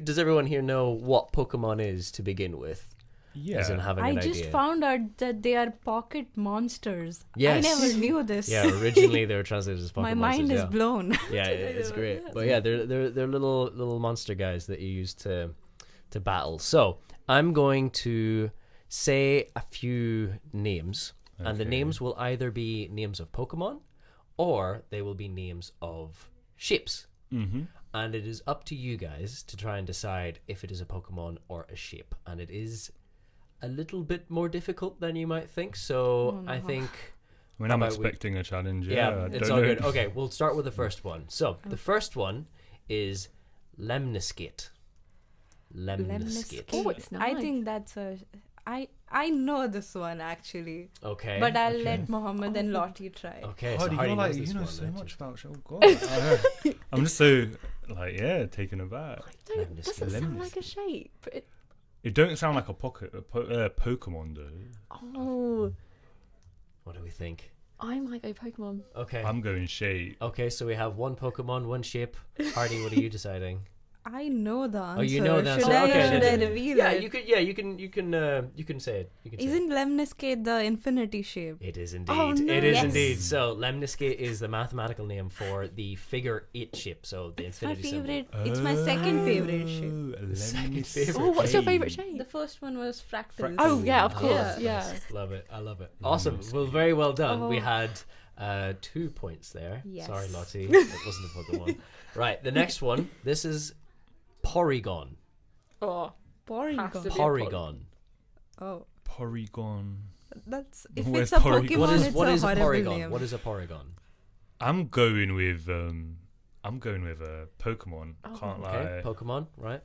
Does everyone here know what Pokemon is to begin with? Yeah. As in having I an just idea. found out that they are pocket monsters. Yes. I never knew this. Yeah, originally they were translated as Pokemon My mind monsters, is blown. Yeah, it's great. But yeah, they're little monster guys that you use to battle. So I'm going to say a few names, and the names will either be names of Pokemon or they will be names of shapes. Mm-hmm. And it is up to you guys to try and decide if it is a Pokemon or a shape. And it is a little bit more difficult than you might think. So I think... When I'm expecting a challenge, yeah, it's all good. Okay, we'll start with the first one. So the first one is Lemniscate. Lemniscate. Oh, it's nice. I think that's a... I know this one actually. Okay. But I'll let Mohammed and Lottie try. Okay, Hardi, so Hardi you're like, knows this you know one, so don't much you? about show. God, I'm just so taken aback. It doesn't sound like a shape. It don't sound like a Pokemon though. Oh. What do we think? I might go Pokemon. Okay. I'm going shape. Okay, so we have one Pokemon, one shape. Hardy, what are you deciding? I know the answer. Oh, you know the answer. Should I, Okay, should then- I reveal Yeah, it? you could. Yeah, you can. You can say it. You can say it. Isn't Lemniscate the infinity shape? It is indeed. Oh, no. It is Yes. indeed. So Lemniscate is the mathematical name for the figure 8 shape. So the It's my infinity symbol. favorite. It's my second favorite shape. Second favorite. Oh, what's your favorite shape? The first one was fractal. Oh, yeah, of course. Nice. Yeah. Love it. I love it. Awesome. Well, very well done. We Oh. had 2 points there. Yes. Sorry, Lottie. It wasn't a Pokemon. Right. The next one. This is Porygon. Oh, Porygon. Has to be- Porygon. Oh, Porygon. that's if Where's it's a Porygon? Pokemon, it's What a is a horrible Porygon? name. What is a Porygon? I'm going with a Pokemon. Oh, Can't lie. Okay. Pokemon. Right.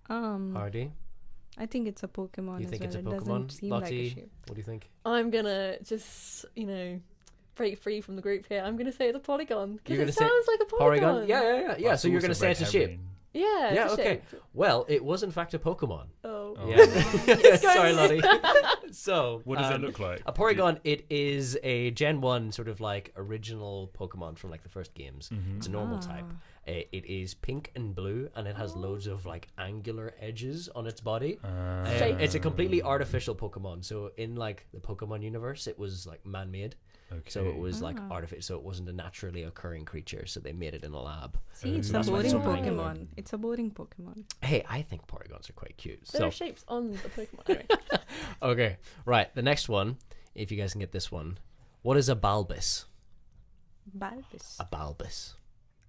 Hardy. I think it's a Pokemon. You as think it's a well. It Pokemon? doesn't seem like a Lottie, shape. what do you think? I'm gonna just, break free from the group here. I'm gonna say it's a Polygon You're because gonna it say sounds like a Polygon. Porygon. Yeah. So you're Also gonna say red it's a shape. herring. Yeah. Yeah. It's a Okay. shape. Well, it was in fact a Pokemon. Oh. Oh. Yeah. Sorry, Lottie. So, What does it look like? A Porygon, it is a Gen 1 sort of like original Pokemon from like the first games. Mhm. It's a normal type. It is pink and blue, and it has loads of like angular edges on its body. It's a completely artificial Pokemon. So in like the Pokemon universe, it was like man-made. Okay. So it was like artificial. So it wasn't a naturally occurring creature. So they made it in a lab. See, it's a That's why boring it's so angular. Pokemon. It's a boring Pokemon. Hey, I think Porygons are quite cute. There So are shapes on the Pokemon. Anyway. okay, right. The next one, if you guys can get this one, what is a Balbus? Bulbous. A Balbus.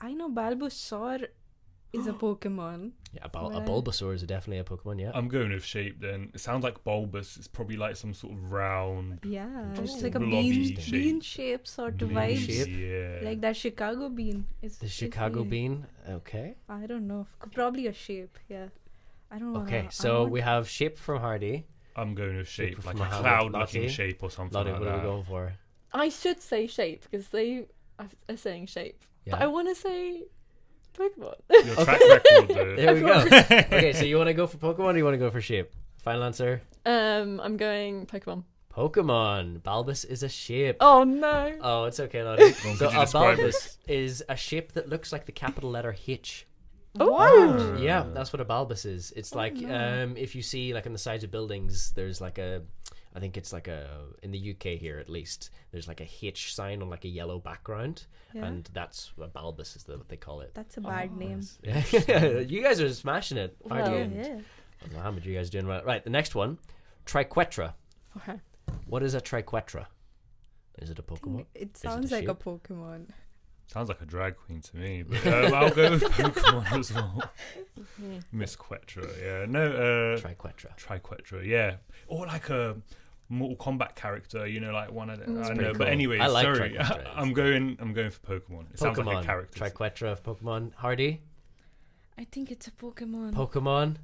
I know Bulbasaur is a Pokemon. Yeah, a Right. Bulbasaur is definitely a Pokemon. Yeah. I'm going with shape then. It sounds like bulbous. It's probably like some sort of round. Yeah, it's Oh. like a Blobby bean, shape. bean shape sort of Bean vibes. shape. Yeah. Like that Chicago bean. The Chicago bean. Okay. I don't know. Probably a shape. Yeah. I don't know. Okay. So we have shape from Hardy. I'm going with shape, Shape like from a Mohamed. cloud-looking Lottie? shape or something Lottie, like what are we that. going for? I should say shape because they are saying shape, but Yeah. I want to say Pokemon. Your track record, though. There we go. Okay, so you want to go for Pokemon or you want to go for shape? Final answer. I'm going Pokemon. Pokemon. Balbus is a shape. Oh no. Oh, it's okay, Lottie. Well, So could you a describe it? Balbus is a shape that looks like the capital letter H. What? Yeah, that's what a Balbus is. It's like if you see like on the sides of buildings, there's like a, I think it's like a, in the UK here at least, there's like a H sign on like a yellow background, Yeah. and that's a Balbus is what they call it. That's a bad name. Yeah, you guys are smashing it. Hardy Well, and Yeah. Mohamed, you guys are doing right. Right, the next one, Triquetra. Okay. What is a Triquetra? Is it a Pokemon? It it sounds a like a shape? Pokemon. Sounds like a drag queen to me, but I'll go with Pokemon as well. Miss Quetra, yeah. No, Triquetra. Triquetra, yeah. Or like a Mortal Kombat character, like one of them. I pretty know, cool. but anyway, I like sorry. Triquetra. I'm going for Pokemon. It sounds like Pokemon. a character. Triquetra of Pokemon. Hardy? I think it's a Pokemon. Pokemon.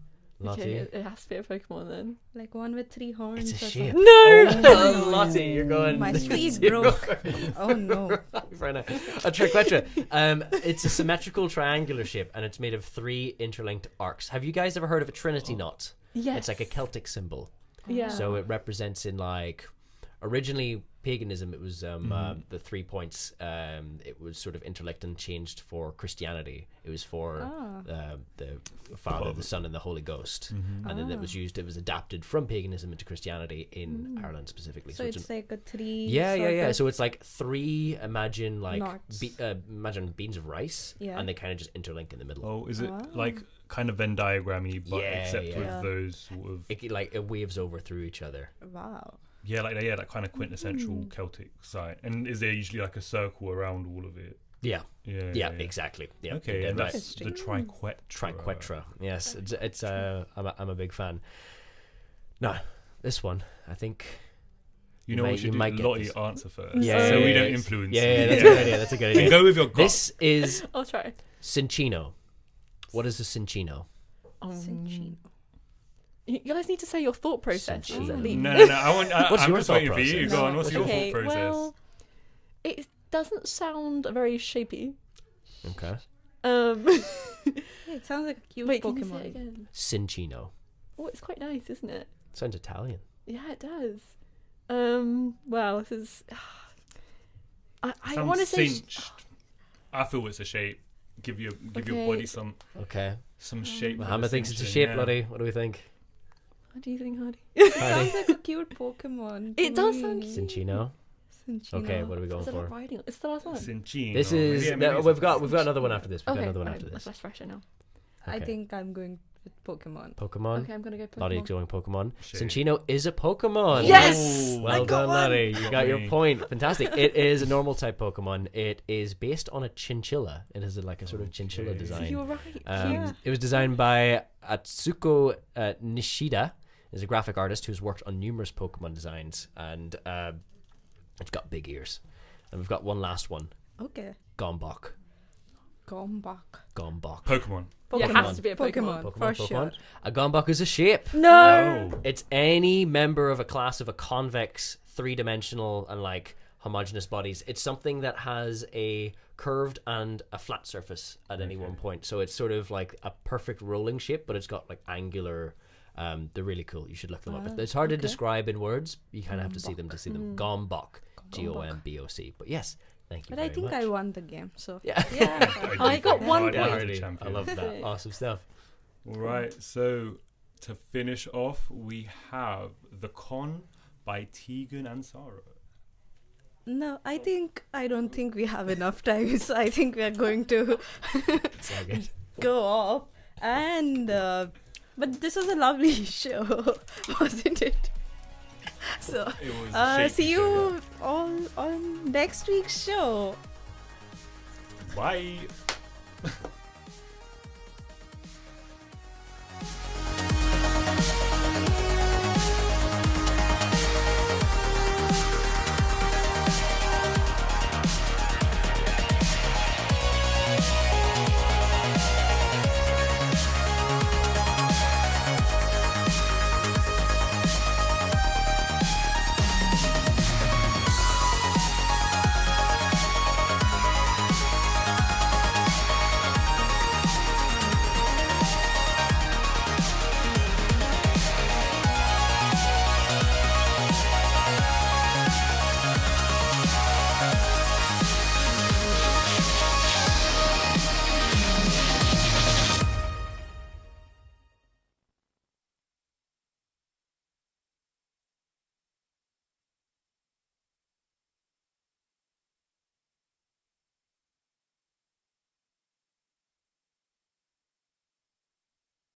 Okay, Lottie. it has to be a Pokemon then. Like one with 3 horns. It's a or shape. something. No. Oh, Lottie, you're going. My speed zero. broke. Oh no. Fair enough. A Triquetra. It's a symmetrical triangular shape, and it's made of 3 interlinked arcs. Have you guys ever heard of a Trinity knot? Yes. It's like a Celtic symbol. Yeah. So it represents in like originally paganism. It was the 3 points. It was sort of interlinked and changed for Christianity. It was for the Father, the Son, and the Holy Ghost. And then it was used. It was adapted from paganism into Christianity in Ireland specifically. So it's like a 3. yeah. sort of- So it's like 3. Imagine like Knots. imagine beans of rice, Yeah. and they kind of just interlink in the middle. Oh, is it like kind of Venn diagrammy, but Yeah, except yeah. with those sort of It waves over through each other. Wow. that kind of quintessential Celtic site. And is there usually like a circle around all of it? Yeah. Yeah. Yeah, exactly. Yeah. Okay, you're and dead that's right. the Triquetra. Triquetra. Yes, it's I'm a big fan. Now, this one, I think. You know what you you might should get do? Lottie this. answer first. Yeah, So yeah, we yeah, don't yeah. influence Yeah, you. yeah, that's a good idea. That's a good idea. And go with your gut. This is I'll try. Cinchino. What is a Cinchino? Cinchino. You guys need to say your thought process. Cinchino. at least. No. What's I'm your just thought waiting for you. process? Go on. What's your Okay, thought process? well, it doesn't sound very shapy. Okay. Yeah, it sounds like a cute Wait, can you say it Pokemon. again? Cinchino. Oh, it's quite nice, isn't it? Sounds Italian. Yeah, it does. Wow, this is. I Some want to say. cinched. I feel it's a shape. Give your Okay. body some Okay. shape. with Mohammed the thinks it's a cinching, shape, yeah. Lottie. What do we think? What do you think, Hardy? It sounds like a cute Pokemon. It does sound cute. Cinchino. Okay, what are we going Is it for? not writing? It's the last one. Cinchino. This is Maybe no, it's we've a got another one after this. We've got Okay, another one alright, after this. let's fresh it now. I Okay. think I'm going with Pokemon. Pokemon. Okay, I'm gonna go Pokemon. Lottie's going Pokemon. Shape. Cinchino is a Pokemon. Yes! Well I got done, one! Lottie. You got your Me. point. Fantastic. It is a normal type Pokemon. It is based on a chinchilla. It is like a sort of chinchilla Okay. design. You're right. It was designed by Atsuko Nishida. Is a graphic artist who's worked on numerous Pokemon designs, and it's got big ears. And we've got one last one. Okay. Gombok. Gombok. Gombok. Pokemon. Yeah, it has to be a Pokemon. Pokemon. For sure. A Gombok is a shape. No! Oh. It's any member of a class of a convex, three-dimensional, and like homogeneous bodies. It's something that has a curved and a flat surface at any one point. So it's sort of like a perfect rolling shape, but it's got like angular. They're really cool. You should look them up. It's hard to describe in words. You kind of have to see them to see them. Gombok. Gomboc. But yes, thank you But I very think much. I won the game, so Yeah. I got one Hardy Yeah, is point. the Hardy. I champion. love that. Awesome stuff. All right, so to finish off, we have The Con by Tegan and Sarah. no, I don't think we have enough time, so I think we are going to It's all good. go off. And but this was a lovely show, wasn't it? So It was a shaky see show, you all on next week's show. yeah. Bye.